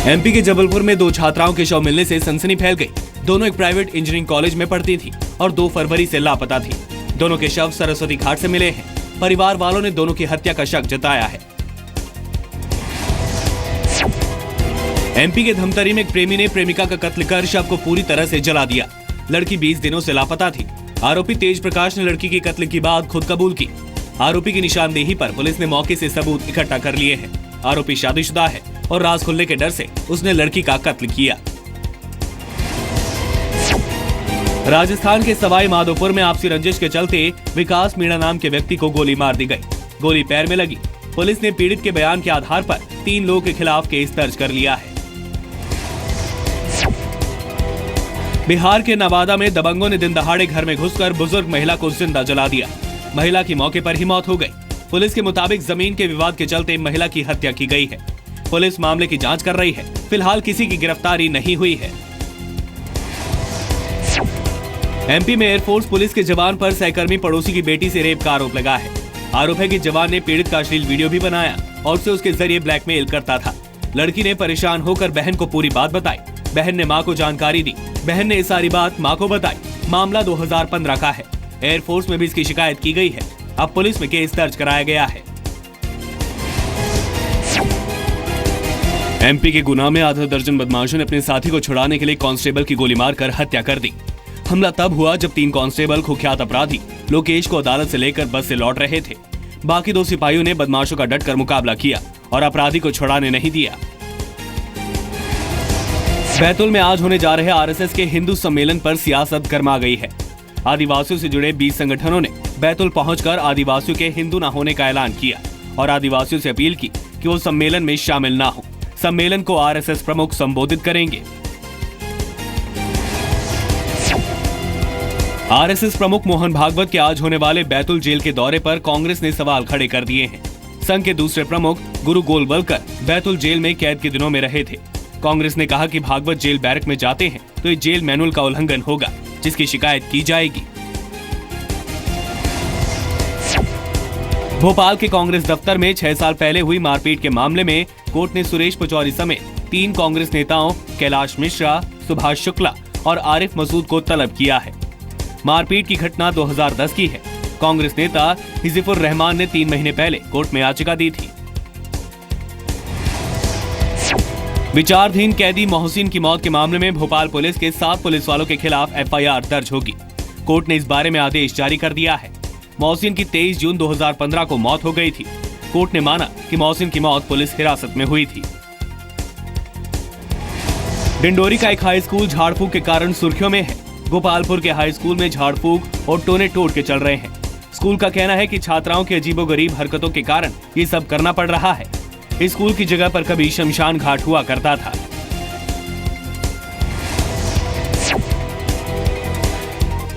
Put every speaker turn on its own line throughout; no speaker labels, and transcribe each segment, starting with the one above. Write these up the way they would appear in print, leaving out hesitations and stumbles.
MP के जबलपुर में दो छात्राओं के शव मिलने से सनसनी फैल गई। दोनों एक प्राइवेट इंजीनियरिंग कॉलेज में पढ़ती थी और 2 फरवरी से लापता थी। दोनों के शव सरस्वती घाट से मिले हैं। परिवार वालों ने दोनों की हत्या का शक जताया है। एमपी के धमतरी में एक प्रेमी ने प्रेमिका का कत्ल कर शव को पूरी तरह से जला दिया। लड़की 20 दिनों से लापता थी। आरोपी तेज प्रकाश ने लड़की के कत्ल की बात खुद कबूल की। आरोपी की निशानदेही पर पुलिस ने मौके से सबूत इकट्ठा कर लिए हैं। आरोपी शादीशुदा है और राज खुलने के डर से उसने लड़की का कत्ल किया। राजस्थान के सवाई माधोपुर में आपसी रंजिश के चलते विकास मीणा नाम के व्यक्ति को गोली मार दी गई। गोली पैर में लगी। पुलिस ने पीड़ित के बयान के आधार पर 3 लोगों के खिलाफ केस दर्ज कर लिया है। बिहार के नवादा में दबंगों ने दिन दहाड़े घर में घुसकर बुजुर्ग महिला को जिंदा जला दिया। महिला की मौके पर ही मौत हो गई। पुलिस के मुताबिक जमीन के विवाद के चलते महिला की हत्या की गई है। पुलिस मामले की जांच कर रही है। फिलहाल किसी की गिरफ्तारी नहीं हुई है। एमपी में एयरफोर्स पुलिस के जवान पर सहकर्मी पड़ोसी की बेटी से रेप का आरोप लगा है। आरोप है कि जवान ने पीड़ित का अश्लील वीडियो भी बनाया और उसे उसके जरिए ब्लैकमेल करता था। लड़की ने परेशान होकर बहन को पूरी बात बताई। बहन ने मां को जानकारी दी। बहन ने ये सारी बात मां को बताई। मामला 2015 का है। एयरफोर्स में भी इसकी शिकायत की गई है। अब पुलिस में केस दर्ज कराया गया है। एमपी के गुना में आधा दर्जन बदमाशों ने अपने साथी को छुड़ाने के लिए कांस्टेबल की गोली मारकर हत्या कर दी। हमला तब हुआ जब 3 कांस्टेबल कुख्यात अपराधी लोकेश को अदालत से लेकर बस से लौट रहे थे। बाकी 2 सिपाहियों ने बदमाशों का डटकर मुकाबला किया और अपराधी को छुड़ाने नहीं दिया। बैतूल में आज होने जा रहे आरएसएस के हिंदू सम्मेलन पर सियासत गर्मा गई है। आदिवासियों से जुड़े 20 संगठनों ने बैतूल पहुंचकर आदिवासियों के हिंदू न होने का ऐलान किया और आदिवासियों से अपील की कि वो सम्मेलन में शामिल न हो। सम्मेलन को आरएसएस प्रमुख संबोधित करेंगे। आरएसएस प्रमुख मोहन भागवत के आज होने वाले बैतूल जेल के दौरे पर कांग्रेस ने सवाल खड़े कर दिए हैं। संघ के दूसरे प्रमुख गुरु गोलवलकर बैतूल जेल में कैद के दिनों में रहे थे। कांग्रेस ने कहा कि भागवत जेल बैरक में जाते हैं तो ये जेल मैनुअल का उल्लंघन होगा, जिसकी शिकायत की जाएगी। भोपाल के कांग्रेस दफ्तर में 6 साल पहले हुई मारपीट के मामले में कोर्ट ने सुरेश पचौरी समेत 3 कांग्रेस नेताओं कैलाश मिश्रा, सुभाष शुक्ला और आरिफ मसूद को तलब किया है। मारपीट की घटना 2010 की है। कांग्रेस नेता हिजिफुर रहमान ने 3 महीने पहले कोर्ट में याचिका दी थी। विचाराधीन कैदी मोहसिन की मौत के मामले में भोपाल पुलिस के 7 पुलिस वालों के खिलाफ एफआईआर दर्ज होगी। कोर्ट ने इस बारे में आदेश जारी कर दिया है। मोहसिन की 23 जून 2015 को मौत हो गई थी। कोर्ट ने माना कि मोहसिन की मौत पुलिस हिरासत में हुई थी। डिंडोरी का एक हाई स्कूल झाड़ फूक के कारण सुर्खियों में है। गोपालपुर के हाई स्कूल में झाड़ फूक और टोने टोट के चल रहे हैं। स्कूल का कहना है कि छात्राओं की अजीबोगरीब हरकतों के कारण ये सब करना पड़ रहा है। स्कूल की जगह पर कभी शमशान घाट हुआ करता था।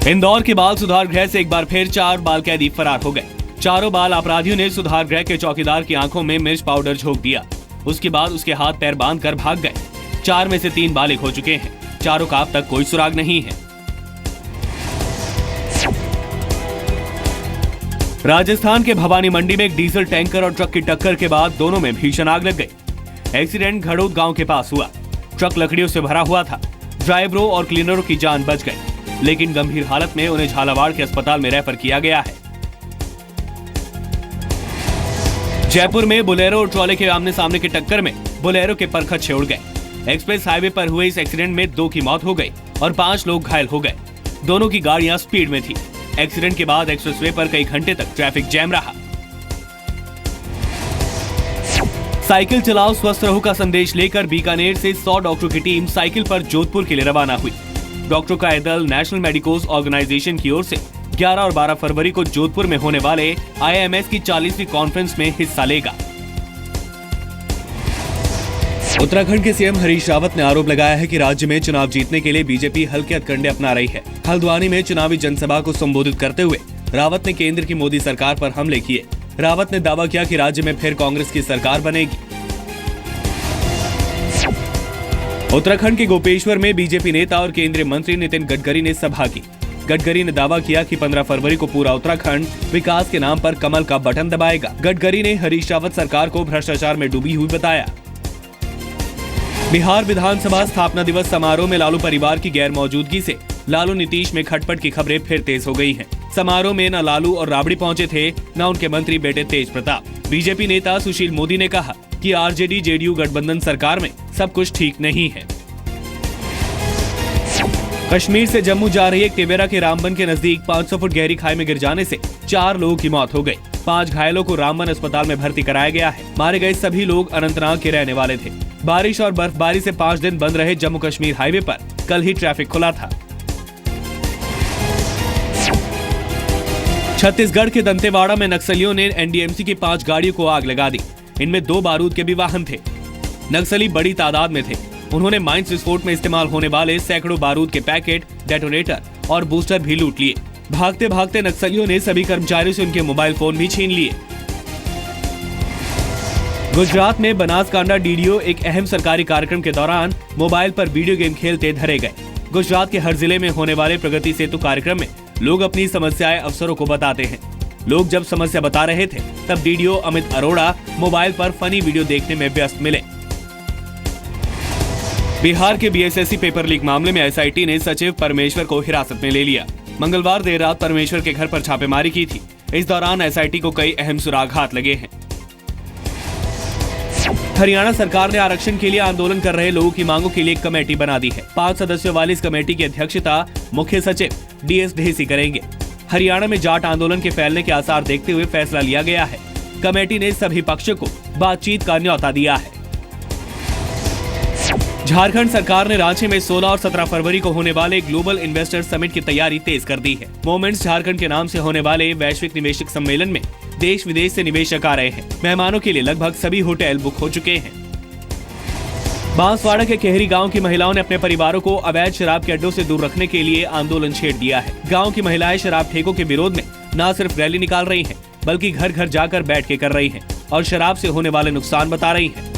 इंदौर के बाल सुधार गृह से एक बार फिर 4 बाल कैदी फरार हो गए। चारों बाल अपराधियों ने सुधार गृह के चौकीदार की आंखों में मिर्च पाउडर झोंक दिया। उसके बाद उसके हाथ पैर बांधकर भाग गए। 4 में से 3 बालिग हो चुके हैं। चारों का अब तक कोई सुराग नहीं है। राजस्थान के भवानी मंडी में एक डीजल टैंकर और ट्रक की टक्कर के बाद दोनों में भीषण आग लग गई। एक्सीडेंट घड़ोद गांव के पास हुआ। ट्रक लकड़ियों से भरा हुआ था। ड्राइवरों और क्लीनरों की जान बच गई, लेकिन गंभीर हालत में उन्हें झालावाड़ के अस्पताल में रेफर किया गया है। जयपुर में बोलेरो और ट्रॉले के आमने सामने की टक्कर में बोलेरो के परखच्चे उड़ गए। एक्सप्रेस हाईवे पर हुए इस एक्सीडेंट में 2 की मौत हो गई और 5 लोग घायल हो गए। दोनों की गाड़ियां स्पीड में थी। एक्सीडेंट के बाद एक्सप्रेसवे पर कई घंटे तक ट्रैफिक जैम रहा। साइकिल चलाओ स्वस्थ रहो का संदेश लेकर बीकानेर से 100 डॉक्टरों की टीम साइकिल पर जोधपुर के लिए रवाना हुई। डॉक्टरों का यह दल नेशनल मेडिकोस ऑर्गेनाइजेशन की ओर से 11 और 12 फरवरी को जोधपुर में होने वाले IIMS की 40वीं कॉन्फ्रेंस में हिस्सा लेगा। उत्तराखंड के सीएम हरीश रावत ने आरोप लगाया है कि राज्य में चुनाव जीतने के लिए बीजेपी हल्के हथकंडे अपना रही है। हल्द्वानी में चुनावी जनसभा को संबोधित करते हुए रावत ने केंद्र की मोदी सरकार पर हमले किए। रावत ने दावा किया कि राज्य में फिर कांग्रेस की सरकार बनेगी। उत्तराखंड के गोपेश्वर में बीजेपी नेता और केंद्रीय मंत्री नितिन गडकरी ने सभा की। गडकरी ने दावा किया कि 15 फरवरी को पूरा उत्तराखंड विकास के नाम पर कमल का बटन दबाएगा। गडकरी ने हरीश रावत सरकार को भ्रष्टाचार में डूबी हुई बताया। बिहार विधानसभा स्थापना दिवस समारोह में लालू परिवार की गैर मौजूदगी से लालू नीतीश में खटपट की खबरें फिर तेज हो गई हैं। समारोह में न लालू और राबड़ी पहुंचे थे, न उनके मंत्री बेटे तेज प्रताप। बीजेपी नेता सुशील मोदी ने कहा कि आरजेडी जेडीयू गठबंधन सरकार में सब कुछ ठीक नहीं है। कश्मीर से जम्मू जा रही एक टेवेरा के रामबन के नजदीक 500 फुट गहरी खाई में गिर जाने से 4 लोगों की मौत हो गई। 5 घायलों को रामबन अस्पताल में भर्ती कराया गया है। मारे गए सभी लोग अनंतनाग के रहने वाले थे। बारिश और बर्फबारी से 5 दिन बंद रहे जम्मू कश्मीर हाईवे पर कल ही ट्रैफिक खुला था। छत्तीसगढ़ के दंतेवाड़ा में नक्सलियों ने एनडीएमसी की 5 गाड़ियों को आग लगा दी। इनमें 2 बारूद के भी वाहन थे। नक्सली बड़ी तादाद में थे। उन्होंने माइंस विस्फोट में इस्तेमाल होने वाले सैकड़ों बारूद के पैकेट, डेटोनेटर और बूस्टर भी लूट लिए। भागते भागते नक्सलियों ने सभी कर्मचारियों से उनके मोबाइल फोन भी छीन लिए। गुजरात में बनासकांडा डीडीओ एक अहम सरकारी कार्यक्रम के दौरान मोबाइल पर वीडियो गेम खेलते धरे गए। गुजरात के हर जिले में होने वाले प्रगति सेतु कार्यक्रम में लोग अपनी समस्याएं अफसरों को बताते हैं। लोग जब समस्या बता रहे थे तब डीडीओ अमित अरोड़ा मोबाइल पर फनी वीडियो देखने में व्यस्त मिले। बिहार के बीएसएससी पेपर लीक मामले में एसआईटी ने सचिव परमेश्वर को हिरासत में ले लिया। मंगलवार देर रात परमेश्वर के घर पर छापेमारी की थी। इस दौरान एसआईटी को कई अहम सुराग हाथ लगे हैं। हरियाणा सरकार ने आरक्षण के लिए आंदोलन कर रहे लोगों की मांगों के लिए एक कमेटी बना दी है। 5 सदस्यों वाली इस कमेटी की अध्यक्षता मुख्य सचिव डीएस ढेसी करेंगे। हरियाणा में जाट आंदोलन के फैलने के आसार देखते हुए फैसला लिया गया है। कमेटी ने सभी पक्षों को बातचीत का न्योता दिया है। झारखंड सरकार ने रांची में 16 और 17 फरवरी को होने वाले ग्लोबल इन्वेस्टर समिट की तैयारी तेज कर दी है। मोमेंट्स झारखंड के नाम से होने वाले वैश्विक निवेशक सम्मेलन में देश विदेश से निवेशक आ रहे हैं। मेहमानों के लिए लगभग सभी होटल बुक हो चुके हैं। बांसवाड़ा के केहरी गांव की महिलाओं ने अपने परिवारों को अवैध शराब के अड्डों से दूर रखने के लिए आंदोलन छेड़ दिया है। गांव की महिलाएं शराब ठेकों के विरोध में न सिर्फ रैली निकाल रही हैं, बल्कि घर घर जाकर बैठ के कर रही हैं और शराब से होने वाले नुकसान बता रही हैं।